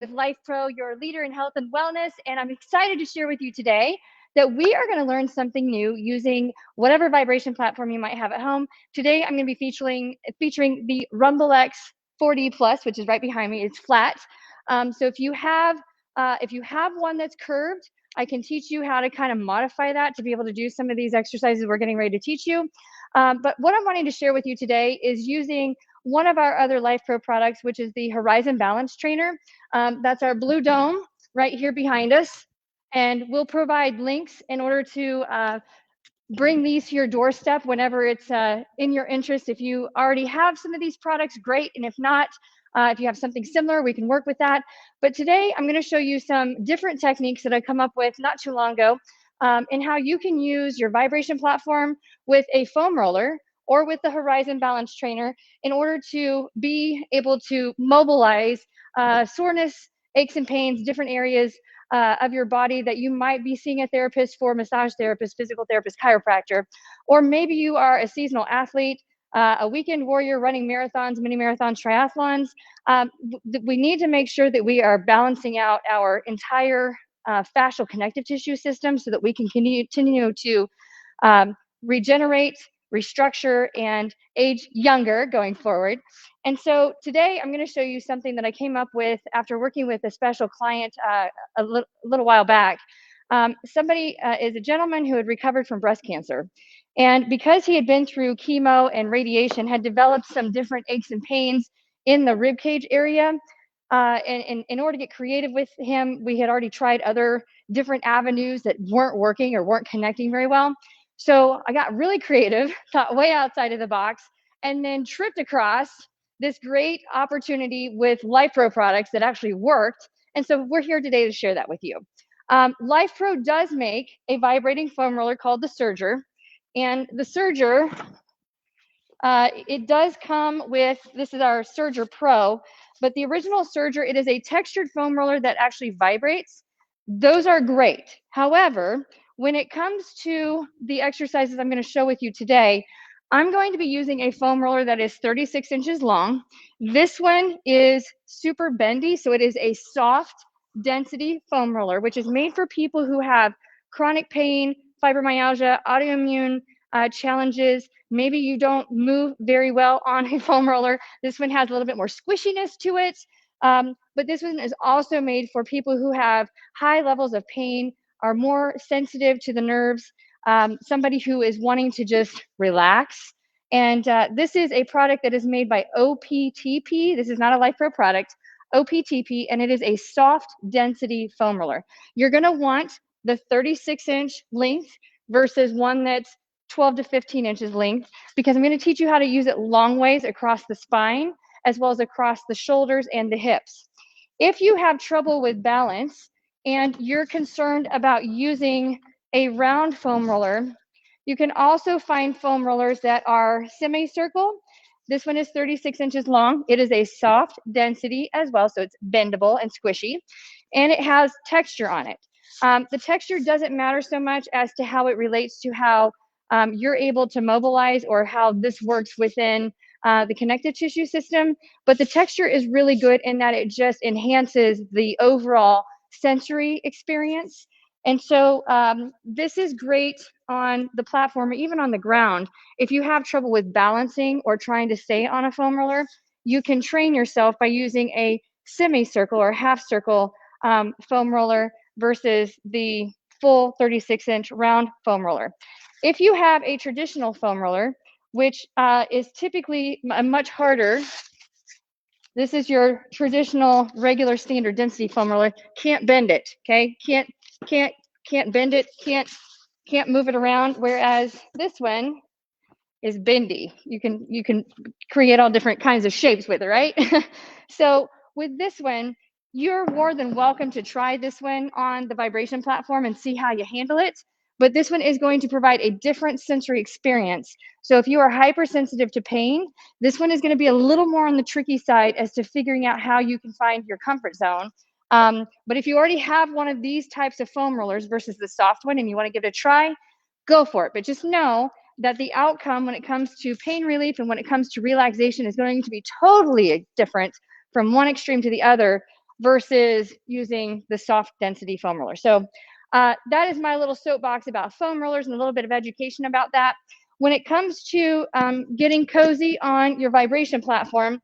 with Life Pro, your leader in health and wellness. And I'm excited to share with you today that we are going to learn something new using whatever vibration platform you might have at home. Today, I'm going to be featuring the Rumble X 4D Plus, which is right behind me. It's flat. So if you have one that's curved, I can teach you how to kind of modify that to be able to do some of these exercises we're getting ready to teach you. But what I'm wanting to share with you today is using one of our other Life Pro products, which is the Horizon Balance Trainer. That's our blue dome right here behind us. And we'll provide links in order to bring these to your doorstep whenever it's in your interest. If you already have some of these products, great. And if not, if you have something similar, we can work with that. But today I'm going to show you some different techniques that I come up with not too long ago and how you can use your vibration platform with a foam roller or with the Horizon Balance Trainer in order to be able to mobilize soreness, aches and pains, different areas of your body that you might be seeing a therapist for, massage therapist, physical therapist, chiropractor, or maybe you are a seasonal athlete, a weekend warrior running marathons, mini marathons, triathlons. We need to make sure that we are balancing out our entire fascial connective tissue system so that we can continue to regenerate, restructure, and age younger going forward. And so today I'm going to show you something that I came up with after working with a special client a little while back. Somebody is a gentleman who had recovered from breast cancer. And because he had been through chemo and radiation, had developed some different aches and pains in the rib cage area. And in order to get creative with him, we had already tried other different avenues that weren't working or weren't connecting very well. So I got really creative, thought way outside of the box, and then tripped across this great opportunity with Life Pro products that actually worked. And so we're here today to share that with you. Life Pro does make a vibrating foam roller called the Surger. And the Surger, it does come with, this is our Surger Pro, but the original Surger, it is a textured foam roller that actually vibrates. Those are great. However, when it comes to the exercises I'm going to show with you today, I'm going to be using a foam roller that is 36 inches long. This one is super bendy, so it is a soft density foam roller, which is made for people who have chronic pain, fibromyalgia, autoimmune challenges. Maybe you don't move very well on a foam roller. This one has a little bit more squishiness to it. But this one is also made for people who have high levels of pain, are more sensitive to the nerves, somebody who is wanting to just relax. And this is a product that is made by OPTP. This is not a Life Pro product, OPTP, and it is a soft density foam roller. You're going to want the 36-inch length versus one that's 12 to 15 inches length, because I'm going to teach you how to use it long ways across the spine, as well as across the shoulders and the hips. If you have trouble with balance and you're concerned about using a round foam roller, you can also find foam rollers that are semicircle. This one is 36 inches long. It is a soft density as well, so it's bendable and squishy, and it has texture on it. The texture doesn't matter so much as to how it relates to how you're able to mobilize or how this works within the connective tissue system, but the texture is really good in that it just enhances the overall sensory experience. And so this is great on the platform or even on the ground. If you have trouble with balancing or trying to stay on a foam roller, you can train yourself by using a semicircle or half circle foam roller versus the full 36-inch round foam roller. If you have a traditional foam roller, which is typically much harder, this is your traditional regular standard density foam roller, can't bend it, okay? Can't bend it, can't move it around, whereas this one is bendy. You can create all different kinds of shapes with it, right? So with this one, you're more than welcome to try this one on the vibration platform and see how you handle it. But this one is going to provide a different sensory experience. So if you are hypersensitive to pain, this one is going to be a little more on the tricky side as to figuring out how you can find your comfort zone. But if you already have one of these types of foam rollers versus the soft one and you want to give it a try, go for it. But just know that the outcome when it comes to pain relief and when it comes to relaxation is going to be totally different from one extreme to the other versus using the soft density foam roller. So that is my little soapbox about foam rollers and a little bit of education about that. When it comes to getting cozy on your vibration platform,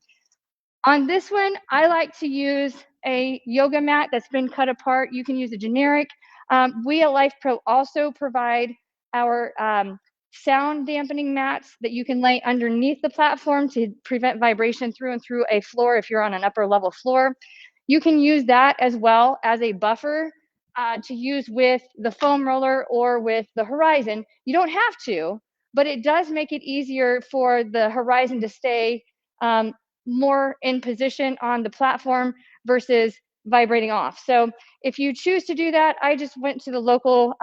on this one, I like to use a yoga mat that's been cut apart. You can use a generic. We at Life Pro also provide our sound dampening mats that you can lay underneath the platform to prevent vibration through and through a floor if you're on an upper level floor. You can use that as well as a buffer to use with the foam roller or with the Horizon. You don't have to, but it does make it easier for the Horizon to stay more in position on the platform versus vibrating off. So if you choose to do that, I just went to the local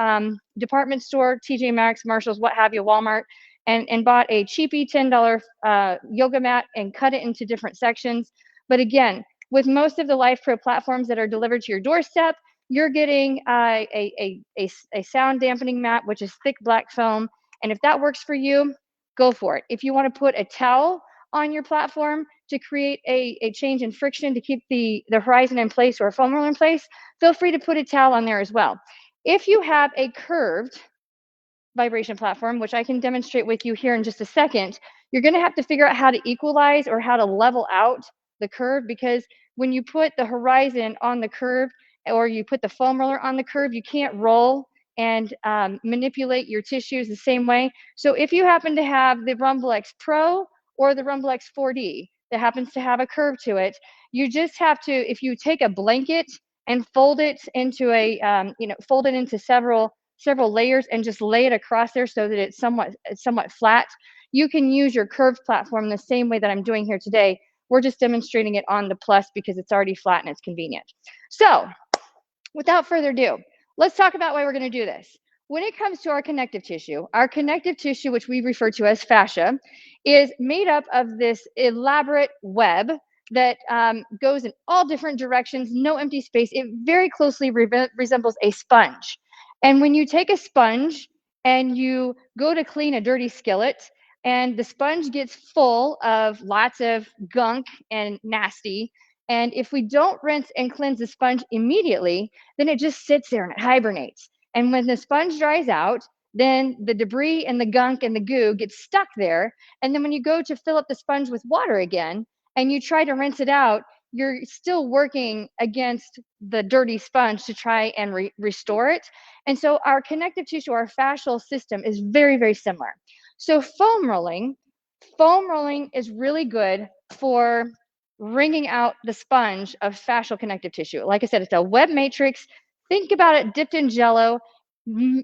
department store, TJ Maxx, Marshalls, what have you, Walmart, and bought a cheapy $10 yoga mat and cut it into different sections. But again, with most of the Life Pro platforms that are delivered to your doorstep, you're getting a sound dampening mat, which is thick black foam. And if that works for you, go for it. If you want to put a towel on your platform to create a change in friction to keep the Horizon in place or a foam roller in place, feel free to put a towel on there as well. If you have a curved vibration platform, which I can demonstrate with you here in just a second, you're going to have to figure out how to equalize or how to level out the curve, because when you put the Horizon on the curve or you put the foam roller on the curve, you can't roll and manipulate your tissues the same way. So if you happen to have the Rumble X Pro or the Rumble X 4D that happens to have a curve to it, you just have to, if you take a blanket and fold it into a, fold it into several layers and just lay it across there so that it's somewhat flat, you can use your curved platform the same way that I'm doing here today. We're just demonstrating it on the Plus because it's already flat and it's convenient. So without further ado, let's talk about why we're going to do this. When it comes to our connective tissue, which we refer to as fascia, is made up of this elaborate web that goes in all different directions, no empty space. It very closely resembles a sponge. And when you take a sponge and you go to clean a dirty skillet, and the sponge gets full of lots of gunk and nasty, and if we don't rinse and cleanse the sponge immediately, then it just sits there and it hibernates. And when the sponge dries out, then the debris and the gunk and the goo gets stuck there. And then when you go to fill up the sponge with water again and you try to rinse it out, you're still working against the dirty sponge to try and restore it. And so our connective tissue, our fascial system is very, very similar. So foam rolling is really good for wringing out the sponge of fascial connective tissue. Like I said, it's a web matrix. Think about it dipped in Jello,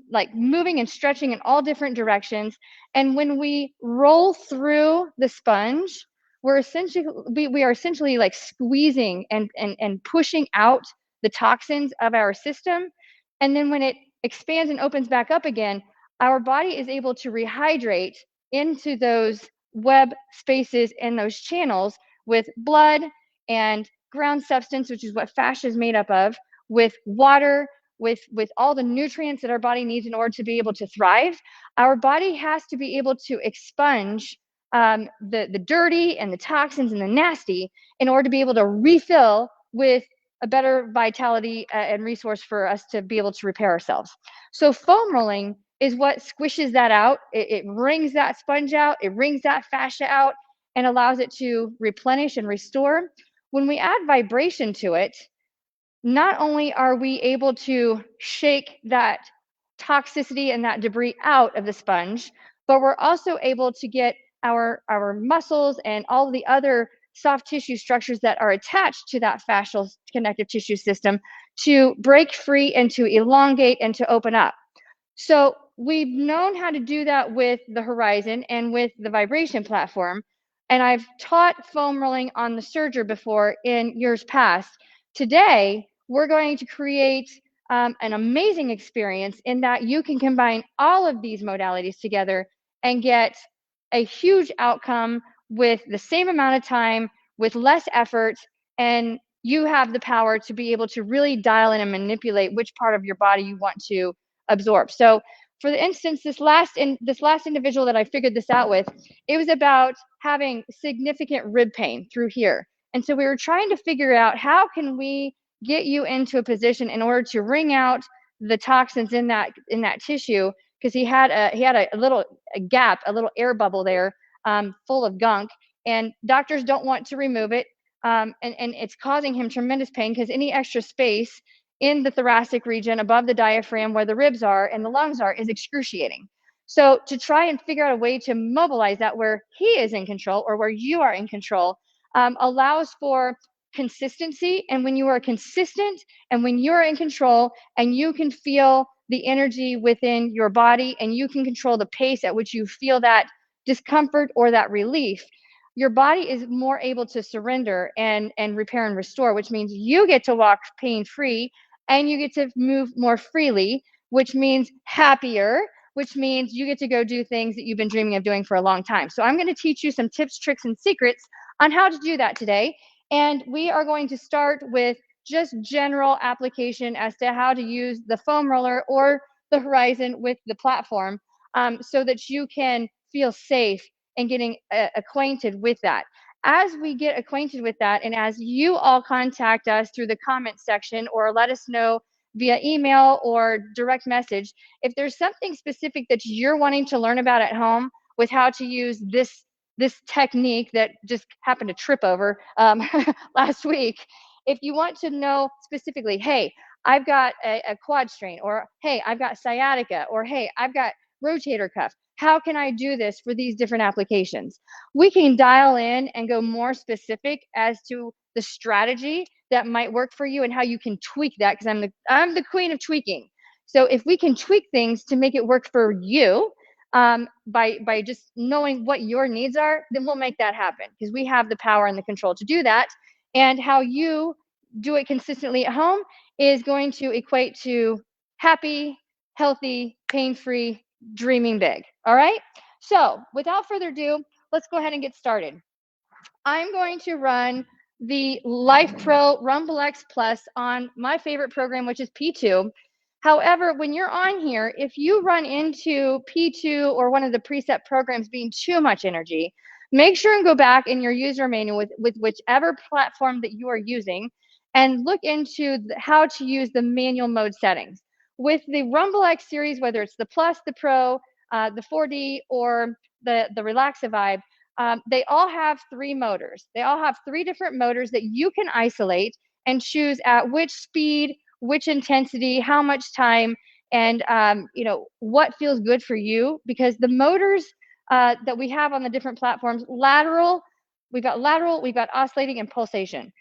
like moving and stretching in all different directions. And when we roll through the sponge, we are essentially like squeezing and pushing out the toxins of our system. And then when it expands and opens back up again, our body is able to rehydrate into those web spaces and those channels with blood and ground substance, which is what fascia is made up of, with water, with all the nutrients that our body needs in order to be able to thrive. Our body has to be able to expunge the dirty and the toxins and the nasty in order to be able to refill with a better vitality and resource for us to be able to repair ourselves. So foam rolling is what squishes that out. It wrings that sponge out, it wrings that fascia out, and allows it to replenish and restore. When we add vibration to it, not only are we able to shake that toxicity and that debris out of the sponge, but we're also able to get our muscles and all the other soft tissue structures that are attached to that fascial connective tissue system to break free and to elongate and to open up. So we've known how to do that with the Horizon and with the vibration platform. And I've taught foam rolling on the Surger before in years past. Today, we're going to create an amazing experience in that you can combine all of these modalities together and get a huge outcome with the same amount of time, with less effort, and you have the power to be able to really dial in and manipulate which part of your body you want to absorb. So for instance, this last individual that I figured this out with, it was about having significant rib pain through here. And so we were trying to figure out how can we get you into a position in order to wring out the toxins in that tissue, because he had a little gap, a little air bubble there, full of gunk, and doctors don't want to remove it, and it's causing him tremendous pain because any extra space in the thoracic region above the diaphragm where the ribs are and the lungs are is excruciating. So to try and figure out a way to mobilize that where he is in control or where you are in control, allows for consistency. And when you are consistent and when you're in control and you can feel the energy within your body and you can control the pace at which you feel that discomfort or that relief, your body is more able to surrender and repair and restore, which means you get to walk pain-free and you get to move more freely, which means happier, which means you get to go do things that you've been dreaming of doing for a long time. So I'm going to teach you some tips, tricks, and secrets on how to do that today. And we are going to start with just general application as to how to use the foam roller or the Horizon with the platform, so that you can feel safe and getting acquainted with that. As we get acquainted with that, and as you all contact us through the comment section or let us know via email or direct message, if there's something specific that you're wanting to learn about at home with how to use this technique that just happened to trip over last week, if you want to know specifically, hey, I've got a quad strain, or hey, I've got sciatica, or hey, I've got rotator cuff, how can I do this for these different applications? We can dial in and go more specific as to the strategy that might work for you and how you can tweak that, because I'm the queen of tweaking. So if we can tweak things to make it work for you, by just knowing what your needs are, then we'll make that happen, because we have the power and the control to do that. And how you do it consistently at home is going to equate to happy, healthy, pain-free, dreaming big. All right. So without further ado, let's go ahead and get started. I'm going to run the Life Pro Rumble X Plus on my favorite program, which is P2. However, when you're on here, if you run into P2 or one of the preset programs being too much energy, make sure and go back in your user manual with whichever platform that you are using and look into how to use the manual mode settings. With the Rumble X series, whether it's the Plus, the Pro, the 4D, or the Relax-A-Vibe, they all have 3 motors. They all have 3 different motors that you can isolate and choose at which speed, which intensity, how much time, and what feels good for you. Because the motors that we have on the different platforms, we've got oscillating and pulsation.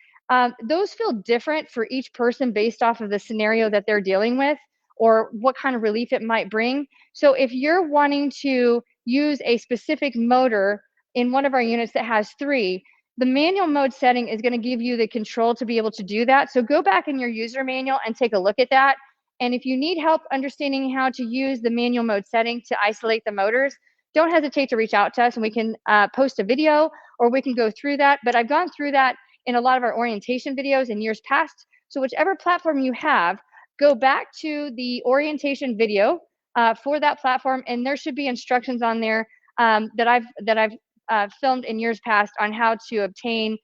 Those feel different for each person based off of the scenario that they're dealing with or what kind of relief it might bring. So if you're wanting to use a specific motor in one of our units that has 3, the manual mode setting is going to give you the control to be able to do that. So go back in your user manual and take a look at that. And if you need help understanding how to use the manual mode setting to isolate the motors, don't hesitate to reach out to us, and we can post a video or we can go through that. But I've gone through that in a lot of our orientation videos in years past. So whichever platform you have, go back to the orientation video for that platform, and there should be instructions on there that I've filmed in years past on how to obtain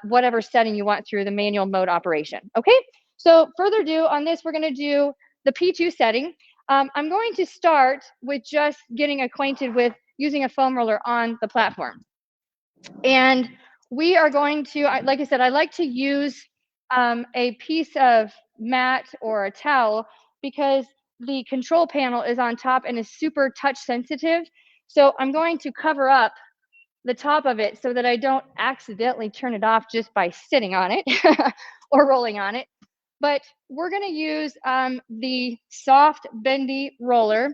whatever setting you want through the manual mode operation. Okay, so further ado on this, we're going to do the P2 setting. I'm going to start with just getting acquainted with using a foam roller on the platform. And we are going to, like I said, I like to use a piece of mat or a towel because the control panel is on top and is super touch sensitive. So I'm going to cover up the top of it so that I don't accidentally turn it off just by sitting on it or rolling on it. But we're going to use the soft bendy roller.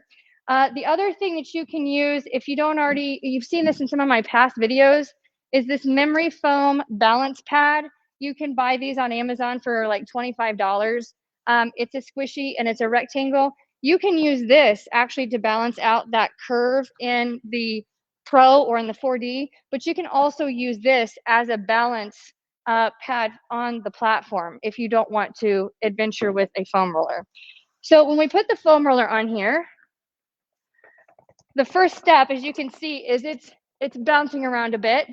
The other thing that you can use, if you don't already, you've seen this in some of my past videos, is this memory foam balance pad. You can buy these on Amazon for like $25. It's a squishy and it's a rectangle. You can use this actually to balance out that curve in the Pro or in the 4D, but you can also use this as a balance pad on the platform if you don't want to adventure with a foam roller. So when we put the foam roller on here, the first step, as you can see, is it's bouncing around a bit.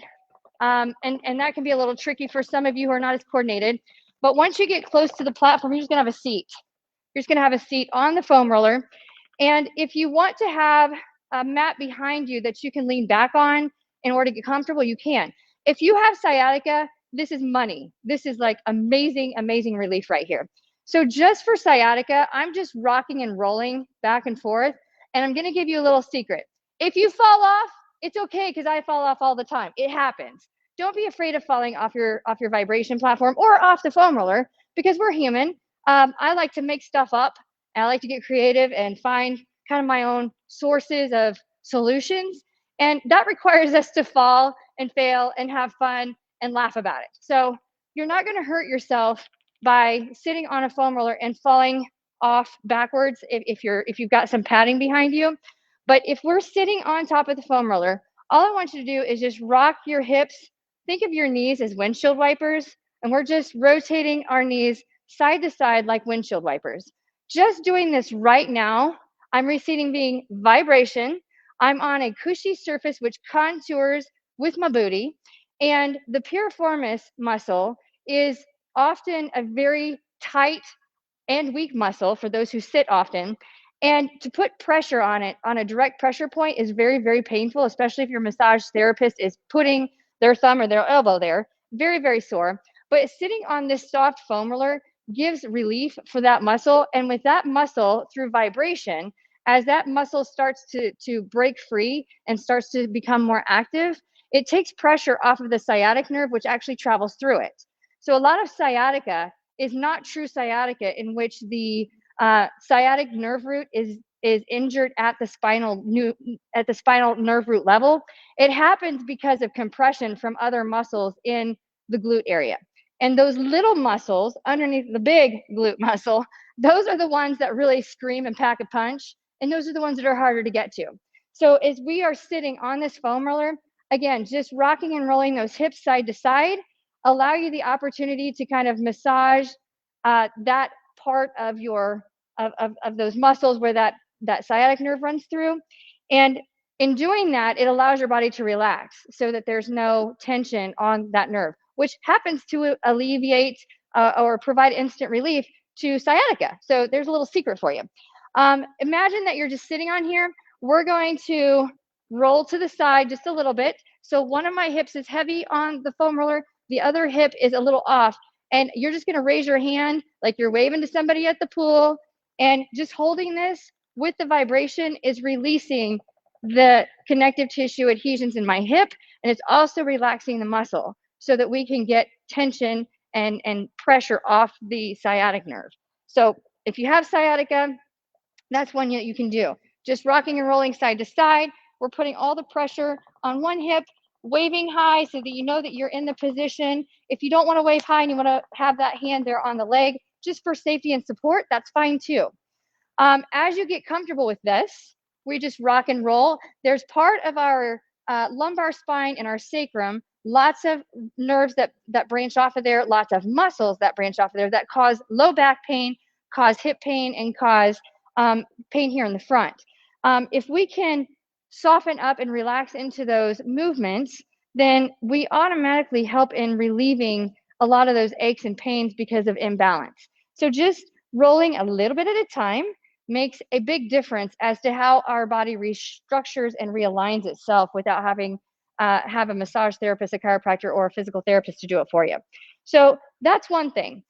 And that can be a little tricky for some of you who are not as coordinated. But once you get close to the platform, you're just gonna have a seat. You're just gonna have a seat on the foam roller. And if you want to have a mat behind you that you can lean back on in order to get comfortable, you can. If you have sciatica, this is money. This is like amazing, amazing relief right here. So just for sciatica, I'm just rocking and rolling back and forth. And I'm gonna give you a little secret. If you fall off, it's okay, because I fall off all the time. It happens. Don't be afraid of falling off your vibration platform or off the foam roller, because we're human. I like to make stuff up. I like to get creative and find kind of my own sources of solutions. And that requires us to fall and fail and have fun and laugh about it. So you're not going to hurt yourself by sitting on a foam roller and falling off backwards if you've got some padding behind you. But if we're sitting on top of the foam roller, all I want you to do is just rock your hips. Think of your knees as windshield wipers, and we're just rotating our knees side to side like windshield wipers. Just doing this right now, I'm receiving vibration. I'm on a cushy surface which contours with my booty, and the piriformis muscle is often a very tight and weak muscle for those who sit often. And to put pressure on it, on a direct pressure point, is very, very painful, especially if your massage therapist is putting their thumb or their elbow there. Very, very sore. But sitting on this soft foam roller gives relief for that muscle. And with that muscle, through vibration, as that muscle starts to break free and starts to become more active, it takes pressure off of the sciatic nerve, which actually travels through it. So a lot of sciatica is not true sciatica, in which the sciatic nerve root is injured at the spinal nerve root level. It happens because of compression from other muscles in the glute area. And those little muscles underneath the big glute muscle, those are the ones that really scream and pack a punch. And those are the ones that are harder to get to. So as we are sitting on this foam roller, again, just rocking and rolling those hips side to side, allow you the opportunity to kind of massage that part of your of those muscles where that sciatic nerve runs through. And in doing that, it allows your body to relax so that there's no tension on that nerve, which happens to alleviate or provide instant relief to sciatica. So there's a little secret for you. Imagine that you're just sitting on here. We're going to roll to the side just a little bit. So one of my hips is heavy on the foam roller. The other hip is a little off. And you're just going to raise your hand like you're waving to somebody at the pool. And just holding this with the vibration is releasing the connective tissue adhesions in my hip. And it's also relaxing the muscle so that we can get tension and pressure off the sciatic nerve. So if you have sciatica, that's one you can do. Just rocking and rolling side to side. We're putting all the pressure on one hip, waving high so that you know that you're in the position. If you don't want to wave high and you want to have that hand there on the leg, just for safety and support, that's fine too. As you get comfortable with this, we just rock and roll. There's part of our lumbar spine and our sacrum, lots of nerves that branch off of there, lots of muscles that branch off of there that cause low back pain, cause hip pain, and cause pain here in the front. If we can soften up and relax into those movements, then we automatically help in relieving a lot of those aches and pains because of imbalance. So just rolling a little bit at a time makes a big difference as to how our body restructures and realigns itself without having have a massage therapist, a chiropractor, or a physical therapist to do it for you. So that's one thing.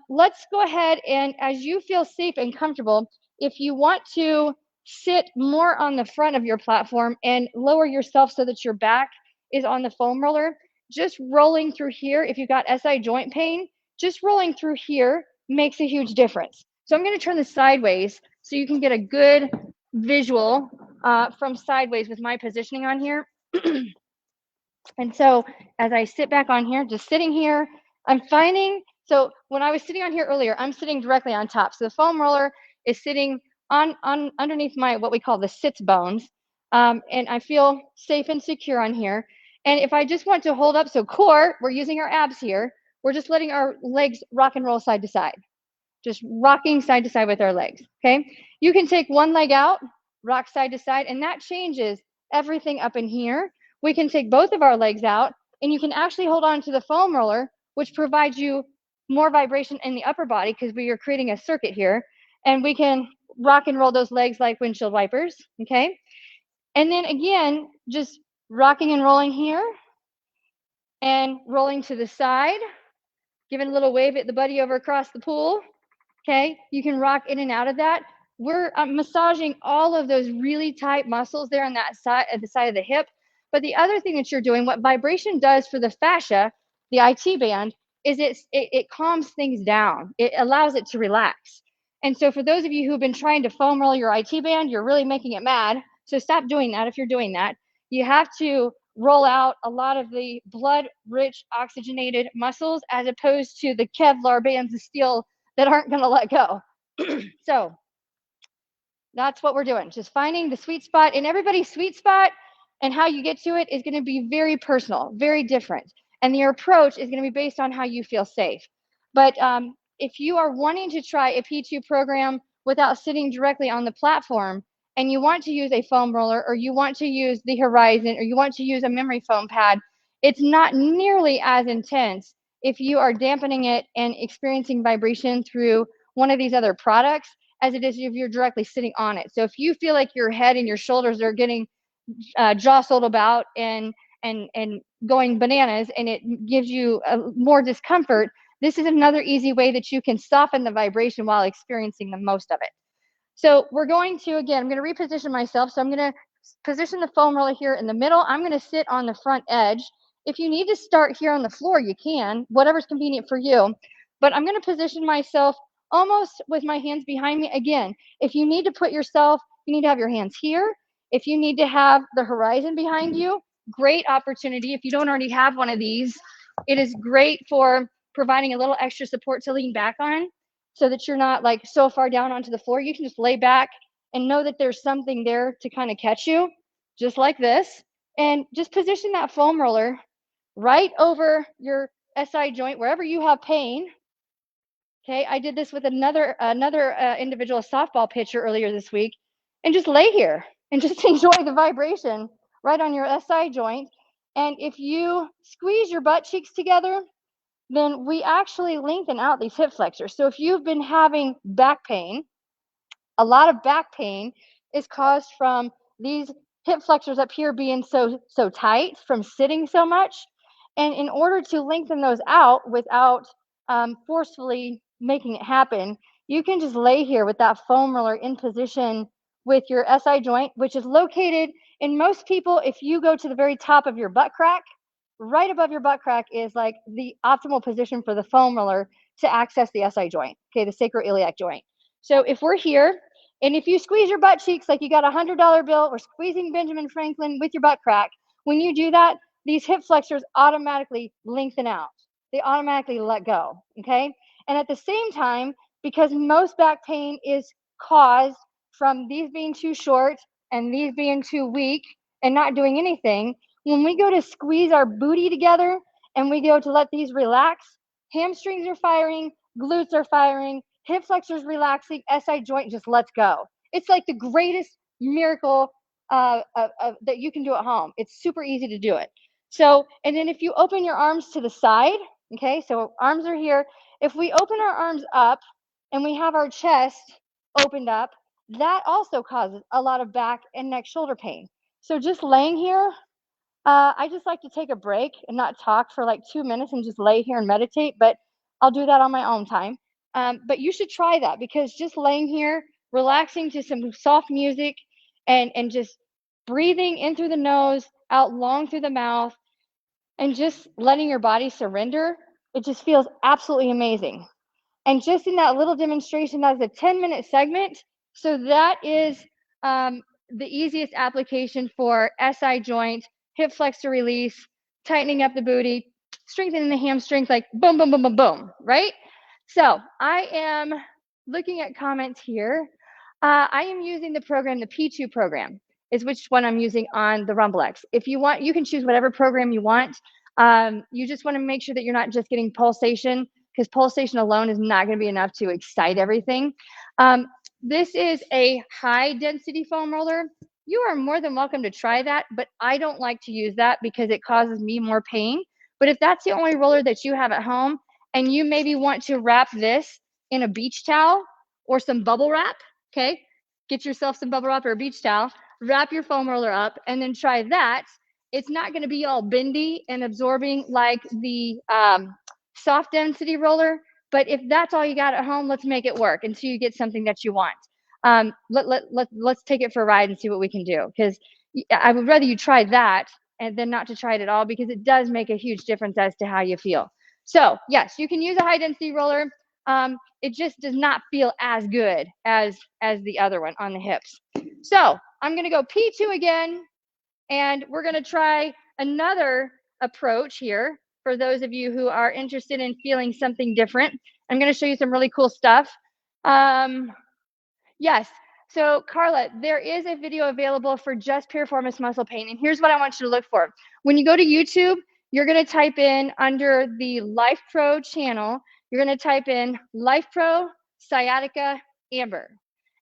Let's go ahead, and as you feel safe and comfortable, if you want to sit more on the front of your platform and lower yourself so that your back is on the foam roller, just rolling through here. If you've got SI joint pain, just rolling through here makes a huge difference. So I'm going to turn this sideways so you can get a good visual from sideways with my positioning on here. And so as I sit back on here, just sitting here, I'm finding, so when I was sitting on here earlier, I'm sitting directly on top. So the foam roller is sitting on underneath my, what we call the sits bones. And I feel safe and secure on here. And if I just want to hold up, so core, we're using our abs here. We're just letting our legs rock and roll side to side. Just rocking side to side with our legs, okay? You can take one leg out, rock side to side, and that changes everything up in here. We can take both of our legs out, and you can actually hold on to the foam roller, which provides you more vibration in the upper body because we are creating a circuit here, and we can rock and roll those legs like windshield wipers, okay? And then again, just rocking and rolling here and rolling to the side, giving a little wave at the buddy over across the pool, okay? You can rock in and out of that. We're massaging all of those really tight muscles there on that side, at the side of the hip. But the other thing that you're doing, what vibration does for the fascia, the IT band, is it calms things down. It allows it to relax. And so for those of you who've been trying to foam roll your IT band, you're really making it mad. So stop doing that if you're doing that. You have to roll out a lot of the blood-rich oxygenated muscles as opposed to the Kevlar bands of steel that aren't going to let go. So that's what we're doing, just finding the sweet spot. And everybody's sweet spot and how you get to it is going to be very personal, very different. And your approach is going to be based on how you feel safe. But if you are wanting to try a P2 program without sitting directly on the platform, and you want to use a foam roller, or you want to use the Horizon, or you want to use a memory foam pad, it's not nearly as intense if you are dampening it and experiencing vibration through one of these other products as it is if you're directly sitting on it. So if you feel like your head and your shoulders are getting jostled about and going bananas, and it gives you more discomfort, this is another easy way that you can soften the vibration while experiencing the most of it. So we're going to, again, I'm going to reposition myself. So I'm going to position the foam roller here in the middle. I'm going to sit on the front edge. If you need to start here on the floor, you can, whatever's convenient for you. But I'm going to position myself almost with my hands behind me. Again, if you need to put yourself, you need to have your hands here. If you need to have the Horizon behind you, great opportunity. If you don't already have one of these, it is great for providing a little extra support to lean back on, so that you're not like so far down onto the floor. You can just lay back and know that there's something there to kind of catch you, just like this. And just position that foam roller right over your SI joint, wherever you have pain. Okay, I did this with another individual softball pitcher earlier this week, and just lay here and just enjoy the vibration right on your SI joint. And if you squeeze your butt cheeks together, then we actually lengthen out these hip flexors. So if you've been having back pain, a lot of back pain is caused from these hip flexors up here being so tight from sitting so much. And in order to lengthen those out without forcefully making it happen, you can just lay here with that foam roller in position with your SI joint, which is located in most people. If you go to the very top of your butt crack, right above your butt crack is like the optimal position for the foam roller to access the SI joint, okay, the sacroiliac joint. So if we're here, and if you squeeze your butt cheeks like you got a $100 bill or squeezing Benjamin Franklin with your butt crack, when you do that, these hip flexors automatically lengthen out. They automatically let go, okay? And at the same time, because most back pain is caused from these being too short and these being too weak and not doing anything, when we go to squeeze our booty together and we go to let these relax, hamstrings are firing, glutes are firing, hip flexors relaxing, SI joint just lets go. It's like the greatest miracle that you can do at home. It's super easy to do it. So, and then if you open your arms to the side, okay, so arms are here. If we open our arms up and we have our chest opened up, that also causes a lot of back and neck shoulder pain. So just laying here, I just like to take a break and not talk for like 2 minutes and just lay here and meditate, but I'll do that on my own time. But you should try that, because just laying here, relaxing to some soft music and just breathing in through the nose, out long through the mouth, and just letting your body surrender, it just feels absolutely amazing. And just in that little demonstration, that's a 10-minute segment. So that is the easiest application for SI joint, hip flexor release, tightening up the booty, strengthening the hamstrings, like boom, boom, boom, boom, boom, right? So I am looking at comments here. I am using the program, the P2 program is which one I'm using on the RumbleX. If you want, you can choose whatever program you want. You just want to make sure that you're not just getting pulsation, because pulsation alone is not going to be enough to excite everything. This is a high density foam roller. You are more than welcome to try that, but I don't like to use that because it causes me more pain. But if that's the only roller that you have at home and you maybe want to wrap this in a beach towel or some bubble wrap, okay, get yourself some bubble wrap or a beach towel, wrap your foam roller up, and then try that. It's not going to be all bendy and absorbing like the soft density roller, but if that's all you got at home, let's make it work until you get something that you want. Let's take it for a ride and see what we can do, because I would rather you try that and then not to try it at all, because it does make a huge difference as to how you feel. So yes, you can use a high density roller. It just does not feel as good as the other one on the hips. So I'm going to go P2 again, and we're going to try another approach here for those of you who are interested in feeling something different. I'm going to show you some really cool stuff. Yes. So Carla, there is a video available for just piriformis muscle pain. And here's what I want you to look for. When you go to YouTube, you're going to type in under the Life Pro channel, you're going to type in Life Pro Sciatica Amber.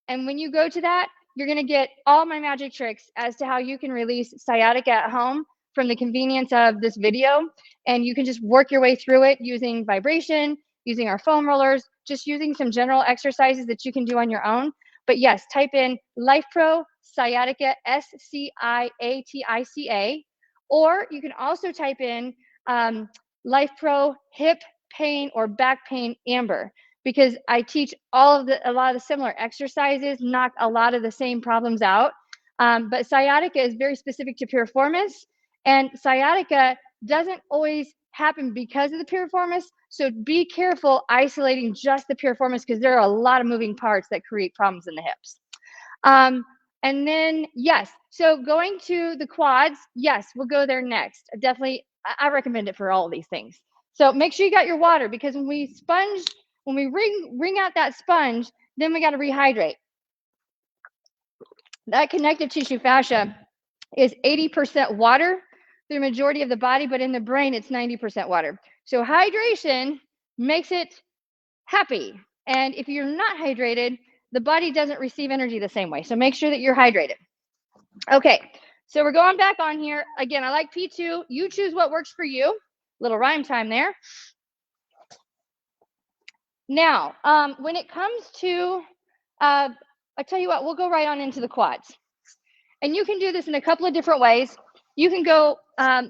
And when you go to that, you're going to get all my magic tricks as to how you can release sciatica at home from the convenience of this video. And you can just work your way through it using vibration, using our foam rollers, just using some general exercises that you can do on your own. But yes, type in Life Pro Sciatica, Sciatica, or you can also type in Life Pro Hip Pain or Back Pain Amber, because I teach a lot of the similar exercises, knock a lot of the same problems out. But sciatica is very specific to piriformis, and sciatica doesn't always happen because of the piriformis. So be careful isolating just the piriformis, because there are a lot of moving parts that create problems in the hips. And then, yes, so going to the quads, yes, we'll go there next. Definitely, I recommend it for all of these things. So make sure you got your water, because when we wring out that sponge, then we got to rehydrate. That connective tissue fascia is 80% water, the majority of the body, but in the brain, it's 90% water. So hydration makes it happy. And if you're not hydrated, the body doesn't receive energy the same way. So make sure that you're hydrated. Okay, so we're going back on here. Again, I like P2. You choose what works for you. Little rhyme time there. Now, when it comes to, I tell you what, we'll go right on into the quads. And you can do this in a couple of different ways. You can go,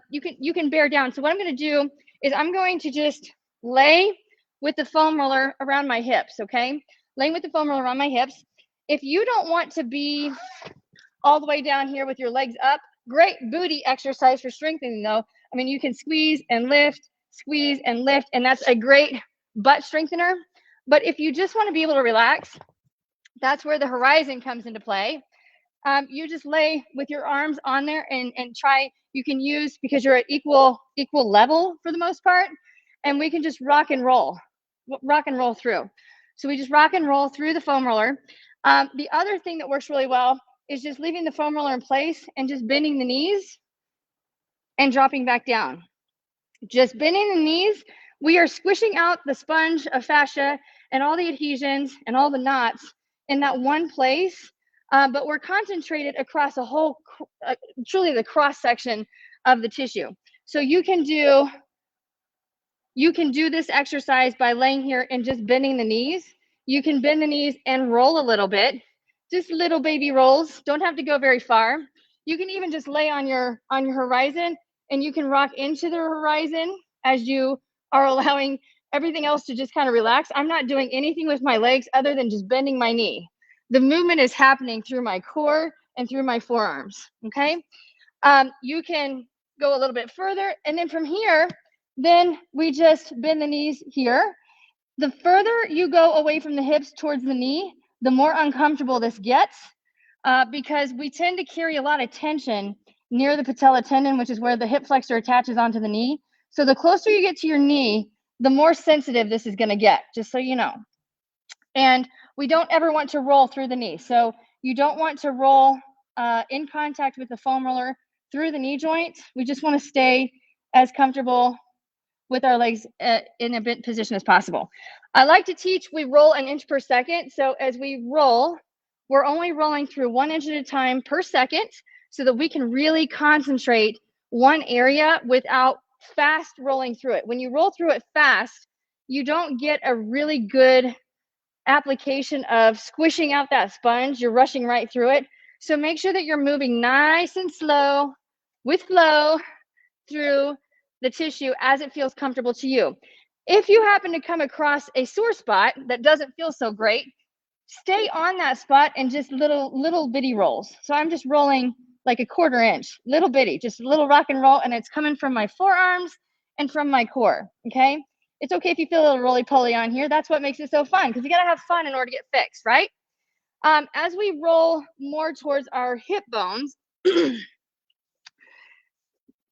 you can bear down. So what I'm going to do is I'm going to just lay with the foam roller around my hips, okay? Laying with the foam roller around my hips. If you don't want to be all the way down here with your legs up, great booty exercise for strengthening though. I mean, you can squeeze and lift, and that's a great butt strengthener. But if you just want to be able to relax, that's where the horizon comes into play. You just lay with your arms on there and try, you can use, because you're at equal level for the most part, and we can just rock and roll through. So we just rock and roll through the foam roller. The other thing that works really well is just leaving the foam roller in place and just bending the knees and dropping back down. Just bending the knees, we are squishing out the sponge of fascia and all the adhesions and all the knots in that one place. But we're concentrated across a whole, truly the cross section of the tissue. So you can do this exercise by laying here and just bending the knees. You can bend the knees and roll a little bit, just little baby rolls. Don't have to go very far. You can even just lay on your horizon, and you can rock into the horizon as you are allowing everything else to just kind of relax. I'm not doing anything with my legs other than just bending my knee. The movement is happening through my core and through my forearms, okay? You can go a little bit further, and then from here, then we just bend the knees here. The further you go away from the hips towards the knee, the more uncomfortable this gets, because we tend to carry a lot of tension near the patella tendon, which is where the hip flexor attaches onto the knee. So the closer you get to your knee, the more sensitive this is going to get, just so you know. And we don't ever want to roll through the knee. So you don't want to roll in contact with the foam roller through the knee joint. We just want to stay as comfortable with our legs in a bent position as possible. I like to teach, we roll an inch per second. So as we roll, we're only rolling through 1 inch at a time per second, so that we can really concentrate one area without fast rolling through it. When you roll through it fast, you don't get a really good application of squishing out that sponge. You're rushing right through it. So make sure that you're moving nice and slow with flow through the tissue as it feels comfortable to you. If you happen to come across a sore spot that doesn't feel so great, stay on that spot and just little bitty rolls. So I'm just rolling like a 1/4 inch, little bitty, just a little rock and roll, and it's coming from my forearms and from my core, okay? It's okay if you feel a little roly-poly on here. That's what makes it so fun, because you gotta have fun in order to get fixed, right? As we roll more towards our hip bones,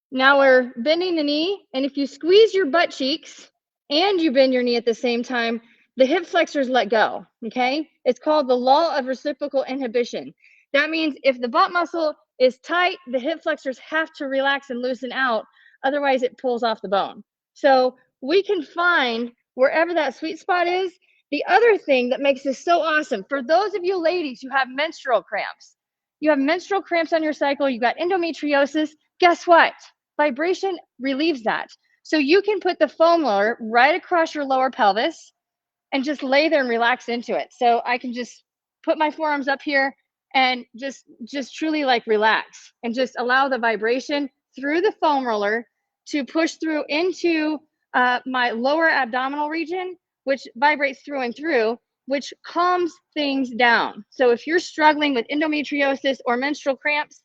now we're bending the knee, and if you squeeze your butt cheeks and you bend your knee at the same time, the hip flexors let go, okay? It's called the law of reciprocal inhibition. That means if the butt muscle is tight, the hip flexors have to relax and loosen out, otherwise it pulls off the bone. So we can find wherever that sweet spot is. The other thing that makes this so awesome, for those of you ladies who have menstrual cramps, you have menstrual cramps on your cycle, you've got endometriosis, guess what? Vibration relieves that. So you can put the foam roller right across your lower pelvis and just lay there and relax into it. So I can just put my forearms up here and just truly like relax and just allow the vibration through the foam roller to push through into my lower abdominal region, which vibrates through and through, which calms things down. So if you're struggling with endometriosis or menstrual cramps,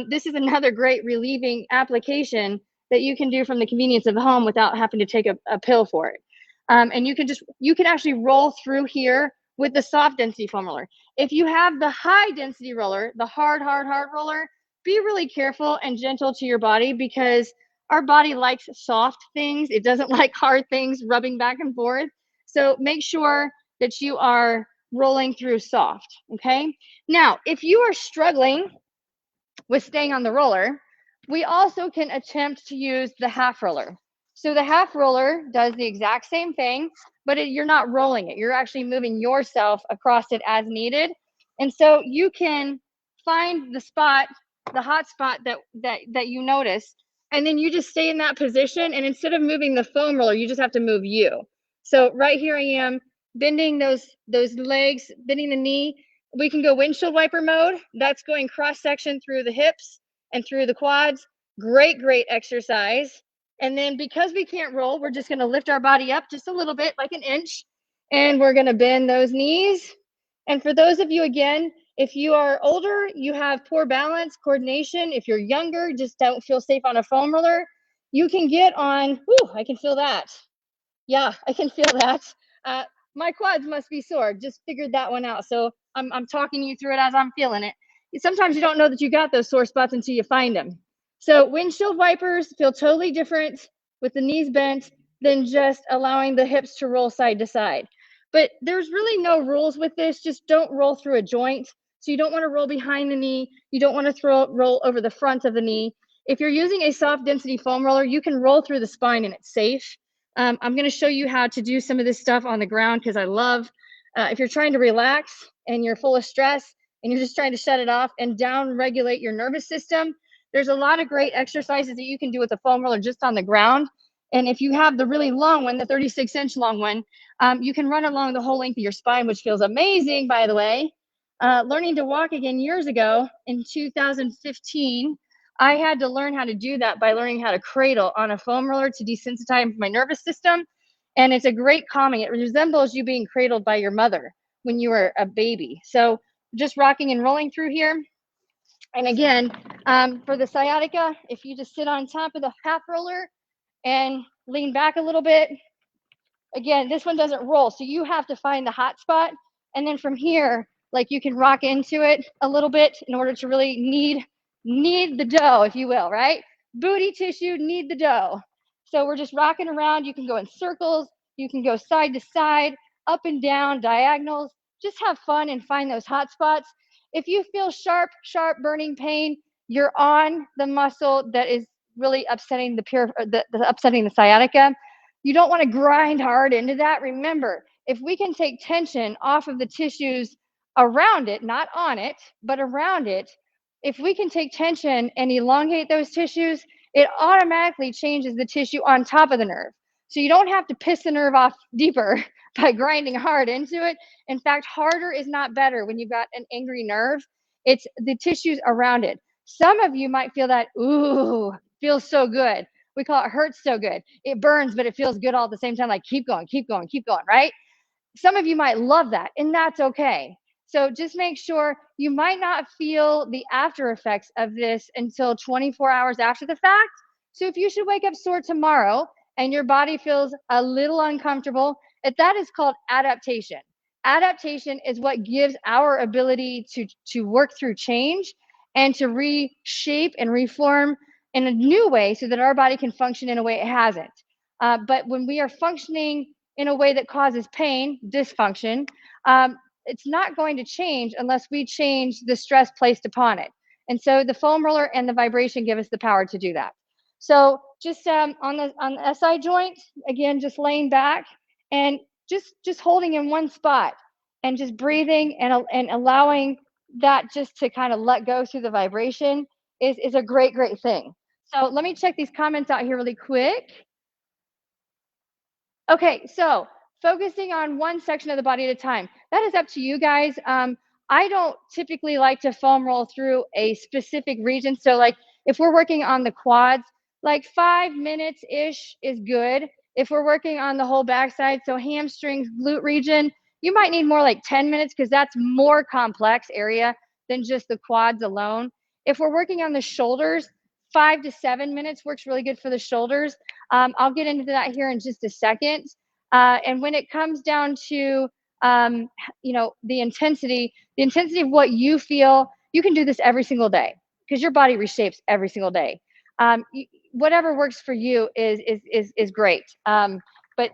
this is another great relieving application that you can do from the convenience of the home without having to take a pill for it. And you can actually roll through here with the soft density foam roller. If you have the high density roller, the hard roller, be really careful and gentle to your body, because our body likes soft things. It doesn't like hard things rubbing back and forth. So make sure that you are rolling through soft, okay? Now, if you are struggling with staying on the roller, we also can attempt to use the half roller. So the half roller does the exact same thing, but you're not rolling it. You're actually moving yourself across it as needed. And so you can find the spot, the hot spot that you notice, and then you just stay in that position. And instead of moving the foam roller, you just have to move you. So right here I am bending those legs, bending the knee. We can go windshield wiper mode. That's going cross section through the hips and through the quads. Great exercise. And then because we can't roll, we're just gonna lift our body up just a little bit, like an inch, and we're gonna bend those knees. And for those of you, again, if you are older, you have poor balance, coordination. If you're younger, just don't feel safe on a foam roller, you can get on, whew, I can feel that. Yeah, I can feel that. My quads must be sore. Just figured that one out. So I'm talking you through it as I'm feeling it. Sometimes you don't know that you got those sore spots until you find them. So windshield wipers feel totally different with the knees bent than just allowing the hips to roll side to side. But there's really no rules with this. Just don't roll through a joint. So you don't want to roll behind the knee. You don't want to roll over the front of the knee. If you're using a soft density foam roller, you can roll through the spine and it's safe. I'm going to show you how to do some of this stuff on the ground, because I love, if you're trying to relax and you're full of stress and you're just trying to shut it off and down regulate your nervous system, there's a lot of great exercises that you can do with a foam roller just on the ground. And if you have the really long one, the 36-inch long one, you can run along the whole length of your spine, which feels amazing, by the way. Learning to walk again years ago in 2015, I had to learn how to do that by learning how to cradle on a foam roller to desensitize my nervous system. And it's a great calming. It resembles you being cradled by your mother when you were a baby. So just rocking and rolling through here. And again, for the sciatica, if you just sit on top of the half roller and lean back a little bit, again, this one doesn't roll. So you have to find the hot spot. And then from here, like you can rock into it a little bit in order to really knead the dough, if you will, right? Booty tissue, knead the dough. So we're just rocking around. You can go in circles. You can go side to side, up and down, diagonals. Just have fun and find those hot spots. If you feel sharp burning pain, you're on the muscle that is really upsetting upsetting the sciatica. You don't want to grind hard into that. Remember, if we can take tension off of the tissues around it, not on it, but around it, if we can take tension and elongate those tissues, it automatically changes the tissue on top of the nerve. So you don't have to piss the nerve off deeper by grinding hard into it. In fact, harder is not better when you've got an angry nerve. It's the tissues around it. Some of you might feel that, ooh, feels so good. We call it hurts so good. It burns, but it feels good all at the same time. Like keep going, keep going, keep going, right? Some of you might love that, and that's okay. So just make sure you might not feel the after effects of this until 24 hours after the fact. So if you should wake up sore tomorrow and your body feels a little uncomfortable, that is called adaptation. Adaptation is what gives our ability to work through change and to reshape and reform in a new way so that our body can function in a way it hasn't. But when we are functioning in a way that causes pain, dysfunction, it's not going to change unless we change the stress placed upon it. And so the foam roller and the vibration give us the power to do that. So just on the SI joint, again, just laying back and just holding in one spot and just breathing and allowing that just to kind of let go through the vibration is a great thing. So let me check these comments out here really quick. Okay, so focusing on one section of the body at a time. That is up to you guys. I don't typically like to foam roll through a specific region. So like if we're working on the quads, like 5 minutes-ish is good. If we're working on the whole backside, so hamstrings, glute region, you might need more like 10 minutes because that's more complex area than just the quads alone. If we're working on the shoulders, 5 to 7 minutes works really good for the shoulders. I'll get into that here in just a second. And when it comes down to, the intensity of what you feel, you can do this every single day because your body reshapes every single day. Whatever works for you is great. But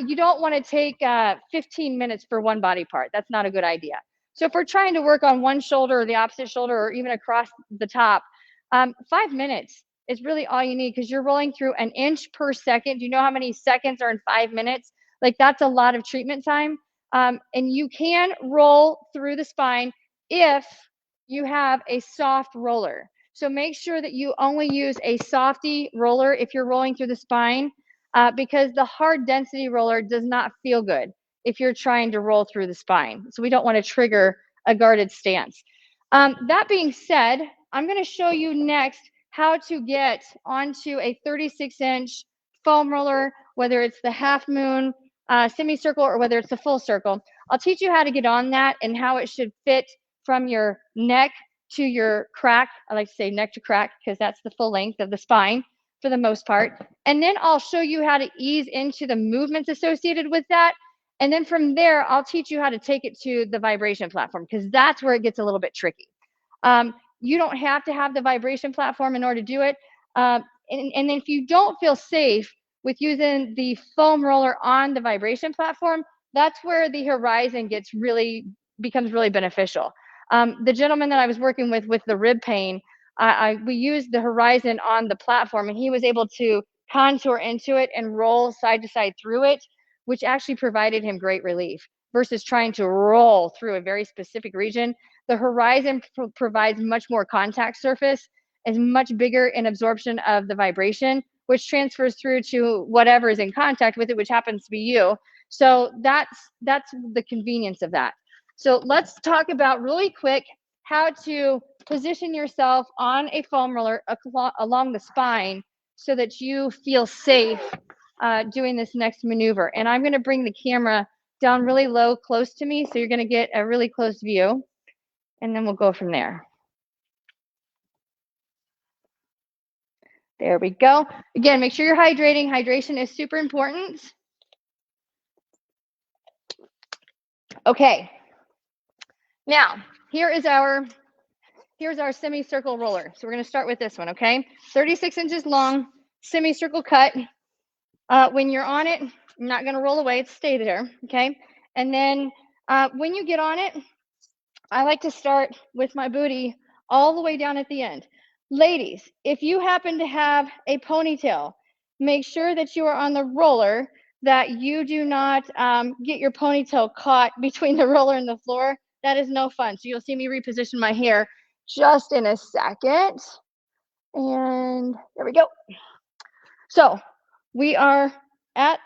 you don't want to take 15 minutes for one body part. That's not a good idea. So if we're trying to work on one shoulder or the opposite shoulder or even across the top, 5 minutes is really all you need because you're rolling through an inch per second. Do you know how many seconds are in 5 minutes? Like that's a lot of treatment time. And you can roll through the spine if you have a soft roller. So make sure that you only use a softy roller if you're rolling through the spine because the hard density roller does not feel good if you're trying to roll through the spine. So we don't want to trigger a guarded stance. That being said, I'm going to show you next how to get onto a 36-inch foam roller, whether it's the half moon, semicircle, or whether it's the full circle. I'll teach you how to get on that and how it should fit from your neck to your crack. I like to say neck to crack because that's the full length of the spine for the most part. And then I'll show you how to ease into the movements associated with that. And then from there, I'll teach you how to take it to the vibration platform because that's where it gets a little bit tricky. You don't have to have the vibration platform in order to do it. And if you don't feel safe with using the foam roller on the vibration platform, that's where the horizon becomes really beneficial. The gentleman that I was working with the rib pain, we used the horizon on the platform and he was able to contour into it and roll side to side through it, which actually provided him great relief versus trying to roll through a very specific region. The horizon provides much more contact surface, is much bigger in absorption of the vibration, which transfers through to whatever is in contact with it, which happens to be you. So that's the convenience of that. So let's talk about really quick how to position yourself on a foam roller along the spine so that you feel safe doing this next maneuver. And I'm going to bring the camera down really low, close to me, so you're going to get a really close view. And then we'll go from there. There we go. Again, make sure you're hydrating. Hydration is super important. Okay. Now, here's our semicircle roller. So we're going to start with this one, okay? 36 inches long, semicircle cut. When you're on it, I'm not going to roll away. It's stay there, okay? And then when you get on it, I like to start with my booty all the way down at the end. Ladies, if you happen to have a ponytail, make sure that you are on the roller, that you do not get your ponytail caught between the roller and the floor. That is no fun. So you'll see me reposition my hair just in a second. And there we go. So we are at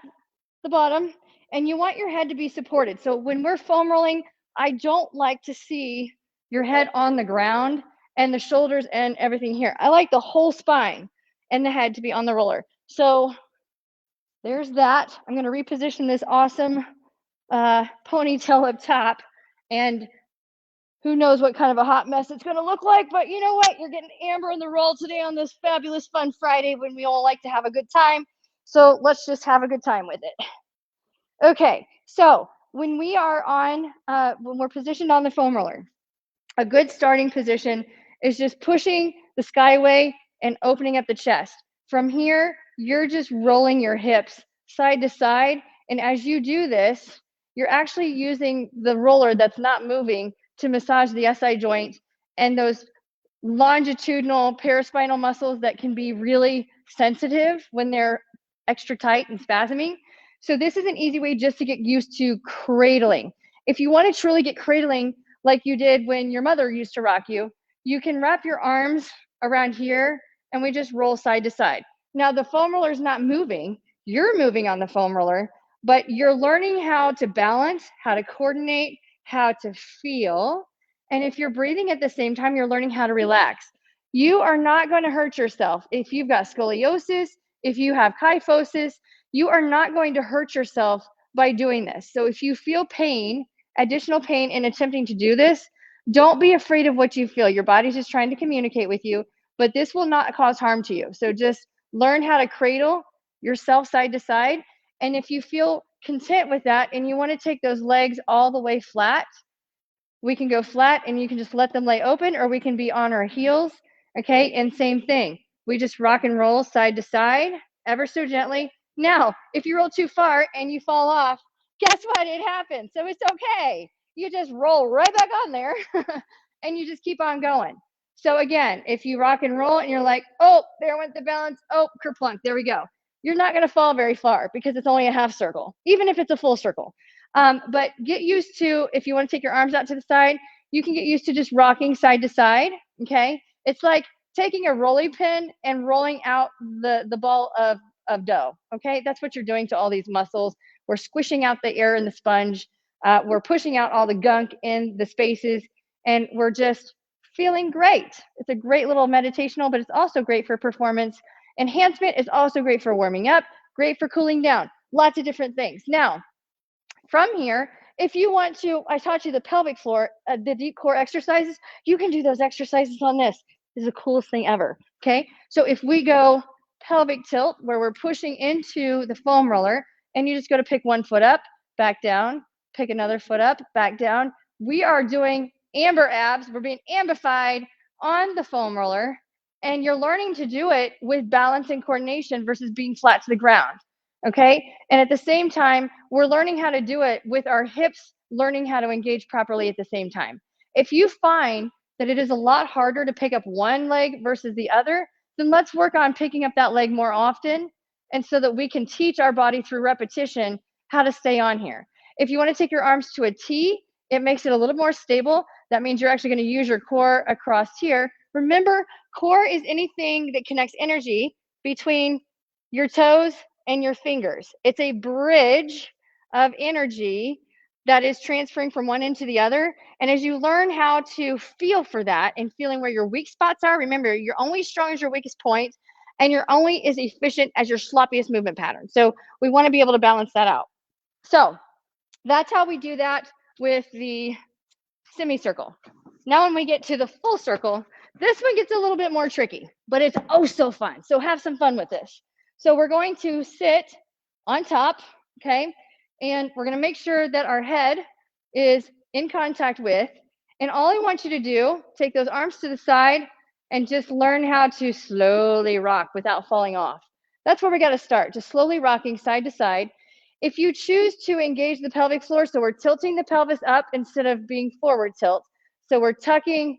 the bottom, and you want your head to be supported. So when we're foam rolling, I don't like to see your head on the ground and the shoulders and everything here. I like the whole spine and the head to be on the roller. So there's that. I'm going to reposition this awesome ponytail up top, and who knows what kind of a hot mess it's going to look like, but you know what? You're getting Amber in the roll today on this fabulous fun Friday when we all like to have a good time. So let's just have a good time with it. Okay, so when we are on, when we're positioned on the foam roller, a good starting position is just pushing the skyway and opening up the chest. From here, you're just rolling your hips side to side. And as you do this, you're actually using the roller that's not moving to massage the SI joint and those longitudinal paraspinal muscles that can be really sensitive when they're extra tight and spasming. So this is an easy way just to get used to cradling. If you want to truly get cradling like you did when your mother used to rock you, you can wrap your arms around here and we just roll side to side. Now the foam roller is not moving, you're moving on the foam roller, but you're learning how to balance, how to coordinate, how to feel. And if you're breathing at the same time, you're learning how to relax. You are not going to hurt yourself. If you've got scoliosis, if you have kyphosis, you are not going to hurt yourself by doing this. So if you feel pain, additional pain in attempting to do this, don't be afraid of what you feel. Your body's just trying to communicate with you, but this will not cause harm to you. So just learn how to cradle yourself side to side. And if you feel content with that and you want to take those legs all the way flat, we can go flat and you can just let them lay open, or we can be on our heels. Okay, and same thing. We just rock and roll side to side ever so gently. Now, if you roll too far and you fall off, guess what? It happens. So it's okay. You just roll right back on there and you just keep on going. So again, if you rock and roll and you're like, oh, there went the balance. Oh, kerplunk, there we go. You're not going to fall very far because it's only a half circle, even if it's a full circle. But get used to, if you want to take your arms out to the side, you can get used to just rocking side to side. Okay. It's like taking a rolling pin and rolling out the ball of dough. Okay. That's what you're doing to all these muscles. We're squishing out the air in the sponge. We're pushing out all the gunk in the spaces, and we're just feeling great. It's a great little meditational, but it's also great for performance enhancement. It's also great for warming up, great for cooling down, lots of different things. Now, from here, if you want to, I taught you the pelvic floor, the deep core exercises. You can do those exercises on this. This is the coolest thing ever. Okay. So if we go pelvic tilt, where we're pushing into the foam roller, and you just go to pick one foot up, back down, pick another foot up, back down. We are doing amber abs. We're being amplified on the foam roller, and you're learning to do it with balance and coordination versus being flat to the ground. Okay. And at the same time, we're learning how to do it with our hips, learning how to engage properly at the same time. If you find that it is a lot harder to pick up one leg versus the other, then let's work on picking up that leg more often, and so that we can teach our body through repetition how to stay on here. If you want to take your arms to a T, it makes it a little more stable. That means you're actually going to use your core across here. Remember, core is anything that connects energy between your toes and your fingers. It's a bridge of energy that is transferring from one end to the other. And as you learn how to feel for that and feeling where your weak spots are, remember, you're only strong as your weakest point, and you're only as efficient as your sloppiest movement pattern. So we want to be able to balance that out. So that's how we do that with the semicircle. Now when we get to the full circle, this one gets a little bit more tricky, but it's oh so fun. So have some fun with this. So we're going to sit on top, okay? And we're going to make sure that our head is in contact with, and all I want you to do, take those arms to the side and just learn how to slowly rock without falling off. That's where we got to start, just slowly rocking side to side. If you choose to engage the pelvic floor, so we're tilting the pelvis up instead of being forward tilt. So we're tucking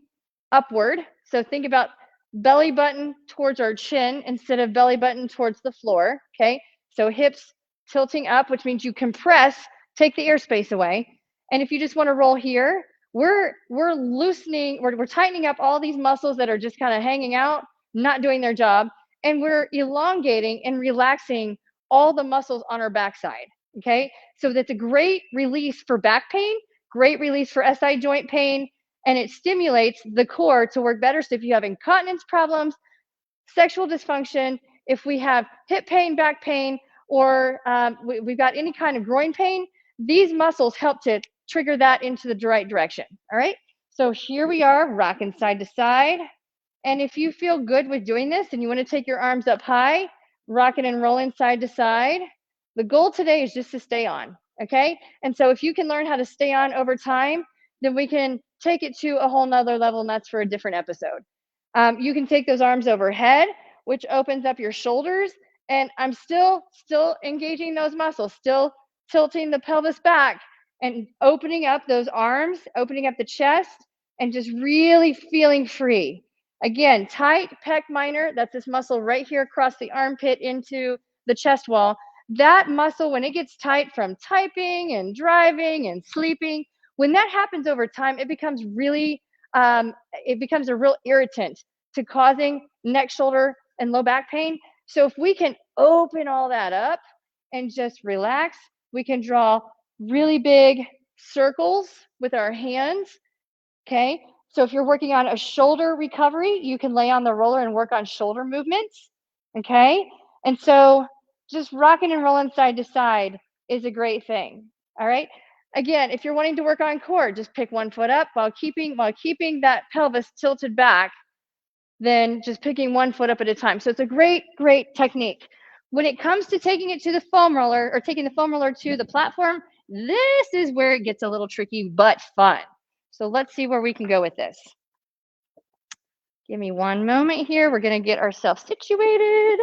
upward. So think about belly button towards our chin instead of belly button towards the floor. Okay. So hips tilting up, which means you compress, take the airspace away. And if you just want to roll here, we're loosening, we're tightening up all these muscles that are just kind of hanging out. not doing their job, and we're elongating and relaxing all the muscles on our backside, okay? So that's a great release for back pain, great release for SI joint pain, and it stimulates the core to work better. So if you have incontinence problems, sexual dysfunction, if we have hip pain, back pain, or we've got any kind of groin pain, these muscles help to trigger that into the right direction, all right? So here we are, rocking side to side. And if you feel good with doing this and you want to take your arms up high, rocking and rolling side to side, the goal today is just to stay on, okay? And so if you can learn how to stay on over time, then we can take it to a whole nother level, and that's for a different episode. You can take those arms overhead, which opens up your shoulders, and I'm still engaging those muscles, still tilting the pelvis back and opening up those arms, opening up the chest, and just really feeling free. Again, tight pec minor, that's this muscle right here across the armpit into the chest wall. That muscle, when it gets tight from typing and driving and sleeping, when that happens over time, it becomes really, it becomes a real irritant to causing neck, shoulder, and low back pain. So if we can open all that up and just relax, we can draw really big circles with our hands, okay? So if you're working on a shoulder recovery, you can lay on the roller and work on shoulder movements, okay? And so just rocking and rolling side to side is a great thing, all right? Again, if you're wanting to work on core, just pick one foot up while keeping that pelvis tilted back, then just picking one foot up at a time. So it's a great, great technique. When it comes to taking it to the foam roller or taking the foam roller to the platform, this is where it gets a little tricky but fun. So let's see where we can go with this. Give me one moment here. We're going to get ourselves situated.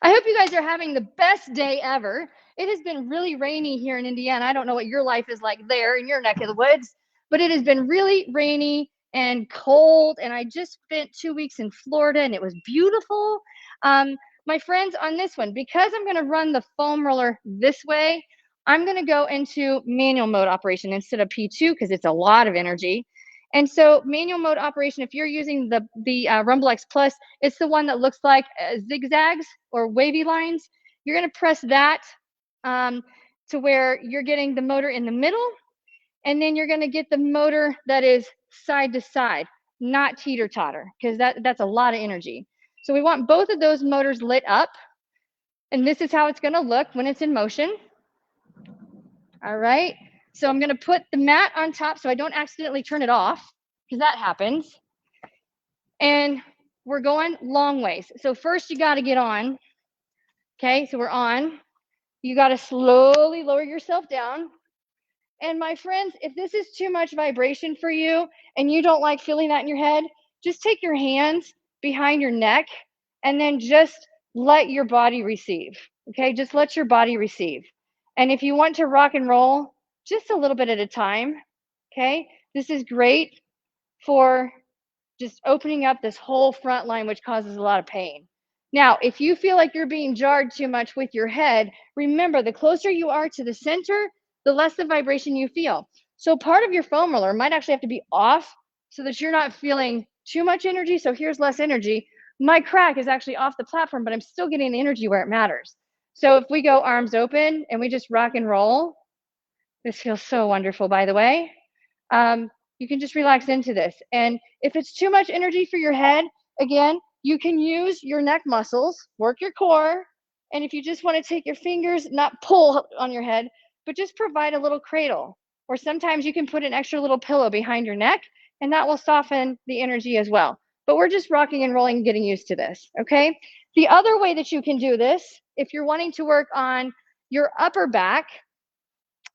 I hope you guys are having the best day ever. It has been really rainy here in Indiana. I don't know what your life is like there in your neck of the woods, but it has been really rainy and cold. And I just spent 2 weeks in Florida and it was beautiful. My friends, on this one, because I'm going to run the foam roller this way, I'm going to go into manual mode operation instead of P2 because it's a lot of energy. And so manual mode operation, if you're using the Rumble X Plus, it's the one that looks like zigzags or wavy lines. You're going to press that to where you're getting the motor in the middle, and then you're going to get the motor that is side to side, not teeter-totter, because that's a lot of energy. So we want both of those motors lit up, and this is how it's going to look when it's in motion. All right, so I'm going to put the mat on top so I don't accidentally turn it off, because that happens. And we're going long ways. So first you got to get on. Okay, so we're on. You got to slowly lower yourself down. And my friends, if this is too much vibration for you and you don't like feeling that in your head, just take your hands behind your neck and then just let your body receive. Okay, just let your body receive. And if you want to rock and roll, just a little bit at a time. Okay, this is great for just opening up this whole front line, which causes a lot of pain. Now, if you feel like you're being jarred too much with your head, remember, the closer you are to the center, the less the vibration you feel. So part of your foam roller might actually have to be off so that you're not feeling too much energy. So here's less energy. My crack is actually off the platform, but I'm still getting the energy where it matters. So if we go arms open and we just rock and roll, this feels so wonderful, by the way. You can just relax into this. And if it's too much energy for your head, again, you can use your neck muscles, work your core. And if you just want to take your fingers, not pull on your head, but just provide a little cradle. Or sometimes you can put an extra little pillow behind your neck, and that will soften the energy as well. But we're just rocking and rolling, getting used to this, okay? The other way that you can do this, if you're wanting to work on your upper back,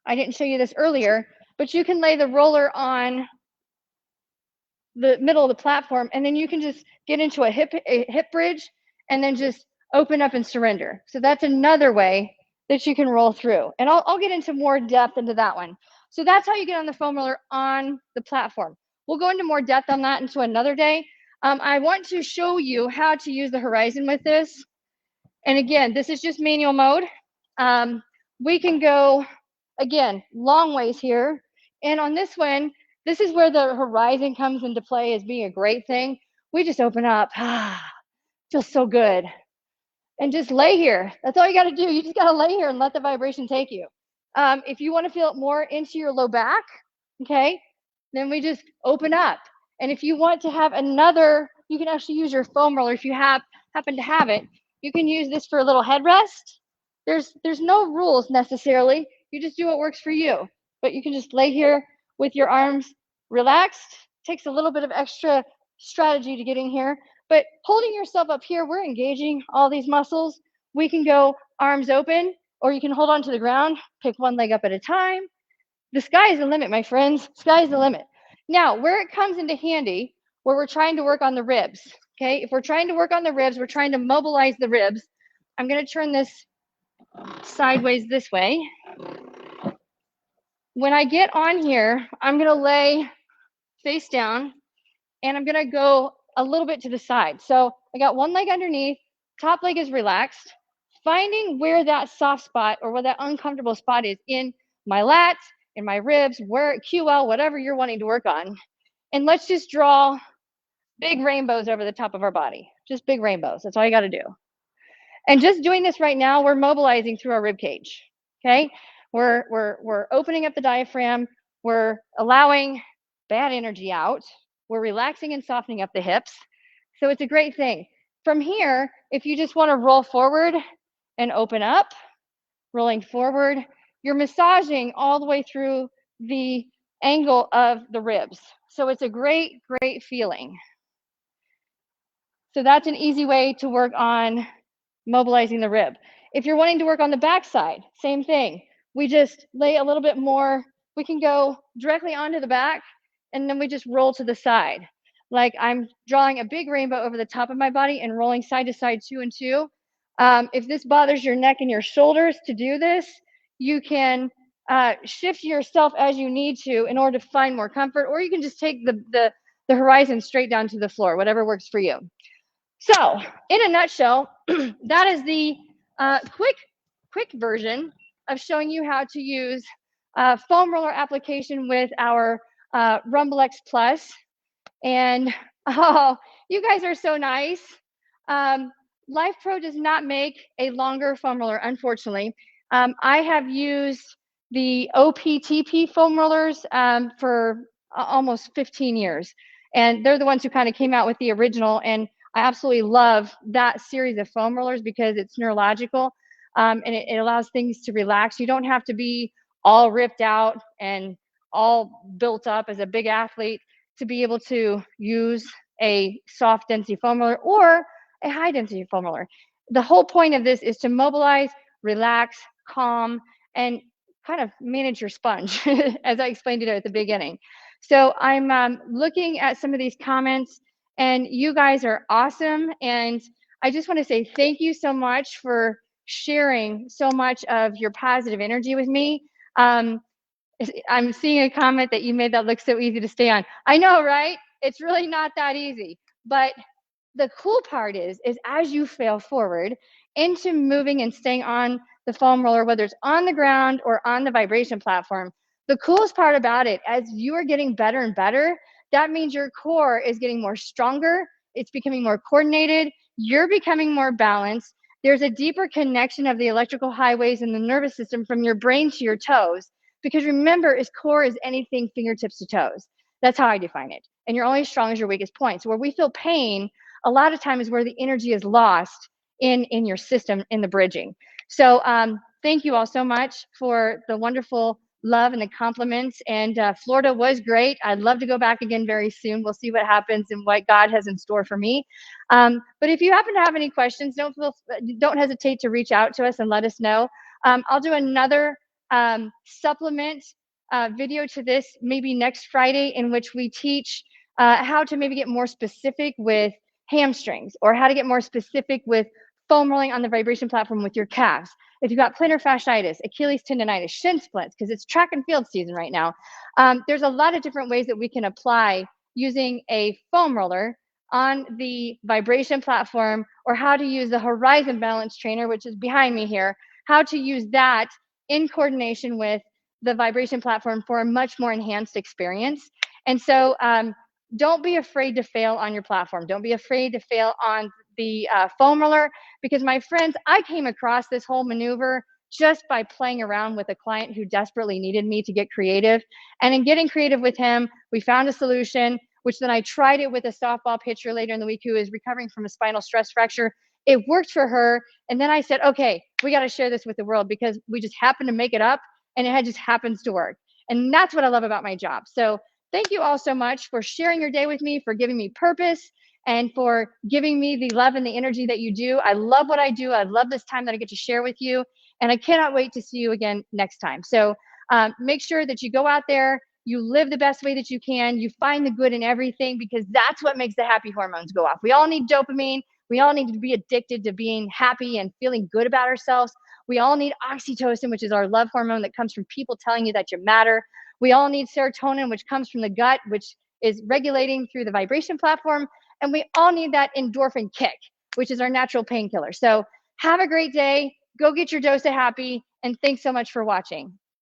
I didn't show you this earlier, but you can lay the roller on the middle of the platform, and then you can just get into a hip bridge and then just open up and surrender. So that's another way that you can roll through. And I'll get into more depth into that one. So that's how you get on the foam roller on the platform. We'll go into more depth on that into another day. I want to show you how to use the horizon with this. And again, this is just manual mode. We can go, again, long ways here. And on this one, this is where the horizon comes into play as being a great thing. We just open up Feels so good. And just lay here. That's all you got to do. You just got to lay here and let the vibration take you. If you want to feel it more into your low back, okay, then we just open up. And if you want to have another, you can actually use your foam roller if you happen to have it. You can use this for a little headrest. There's no rules necessarily. You just do what works for you. But you can just lay here with your arms relaxed. Takes a little bit of extra strategy to get in here. But holding yourself up here, we're engaging all these muscles. We can go arms open, or you can hold on to the ground, pick one leg up at a time. The sky is the limit, my friends. Sky is the limit. Now, where it comes into handy, where we're trying to work on the ribs, okay? If we're trying to work on the ribs, we're trying to mobilize the ribs. I'm going to turn this sideways this way. When I get on here, I'm going to lay face down, and I'm going to go a little bit to the side. So I got one leg underneath, top leg is relaxed, finding where that soft spot or where that uncomfortable spot is in my lats, in my ribs, where QL, whatever you're wanting to work on. And let's just draw big rainbows over the top of our body. Just big rainbows. That's all you got to do. And just doing this right now, we're mobilizing through our rib cage. Okay? We're opening up the diaphragm. We're allowing bad energy out. We're relaxing and softening up the hips. So it's a great thing. From here, if you just want to roll forward and open up, rolling forward, you're massaging all the way through the angle of the ribs. So it's a great, great feeling. So that's an easy way to work on mobilizing the rib. If you're wanting to work on the back side, same thing. We just lay a little bit more. We can go directly onto the back, and then we just roll to the side. Like I'm drawing a big rainbow over the top of my body and rolling side to side, 2 and 2. If this bothers your neck and your shoulders to do this, you can shift yourself as you need to in order to find more comfort, or you can just take the horizon straight down to the floor, whatever works for you. So in a nutshell, that is the quick version of showing you how to use foam roller application with our RumbleX Plus. And oh, you guys are so nice. Life Pro does not make a longer foam roller, unfortunately. I have used the OPTP foam rollers for almost 15 years. And they're the ones who kind of came out with the original. And I absolutely love that series of foam rollers because it's neurological and it allows things to relax. You don't have to be all ripped out and all built up as a big athlete to be able to use a soft density foam roller or a high density foam roller. The whole point of this is to mobilize, relax, calm, and kind of manage your sponge, as I explained it at the beginning. So I'm looking at some of these comments, and you guys are awesome. And I just want to say thank you so much for sharing so much of your positive energy with me. I'm seeing a comment that you made that looks so easy to stay on. I know, right? It's really not that easy. But the cool part is as you fail forward into moving and staying on the foam roller, whether it's on the ground or on the vibration platform, the coolest part about it, as you are getting better and better, that means your core is getting more stronger. It's becoming more coordinated. You're becoming more balanced. There's a deeper connection of the electrical highways in the nervous system from your brain to your toes. Because remember, is core is anything fingertips to toes. That's how I define it. And you're only as strong as your weakest point. So where we feel pain, a lot of times is where the energy is lost in your system, in the bridging. So thank you all so much for the wonderful love and the compliments. And Florida was great. I'd love to go back again very soon. We'll see what happens and what God has in store for me. But if you happen to have any questions, don't hesitate to reach out to us and let us know. I'll do another supplement video to this maybe next Friday, in which we teach how to maybe get more specific with hamstrings, or how to get more specific with foam rolling on the vibration platform with your calves. If you've got plantar fasciitis, Achilles tendonitis, shin splints, because it's track and field season right now, there's a lot of different ways that we can apply using a foam roller on the vibration platform, or how to use the horizon balance trainer, which is behind me here, how to use that in coordination with the vibration platform for a much more enhanced experience. And so don't be afraid to fail on your platform. Don't be afraid to fail on the foam roller, because my friends, I came across this whole maneuver just by playing around with a client who desperately needed me to get creative. And in getting creative with him, we found a solution, which then I tried it with a softball pitcher later in the week who is recovering from a spinal stress fracture. It worked for her. And then I said, okay, we got to share this with the world, because we just happened to make it up and it just happens to work. And that's what I love about my job. So thank you all so much for sharing your day with me, for giving me purpose, and for giving me the love and the energy that you do. I love what I do. I love this time that I get to share with you. And I cannot wait to see you again next time. So make sure that you go out there, you live the best way that you can, you find the good in everything, because that's what makes the happy hormones go off. We all need dopamine. We all need to be addicted to being happy and feeling good about ourselves. We all need oxytocin, which is our love hormone that comes from people telling you that you matter. We all need serotonin, which comes from the gut, which is regulating through the vibration platform. And we all need that endorphin kick, which is our natural painkiller. So have a great day. Go get your dose of happy. And thanks so much for watching.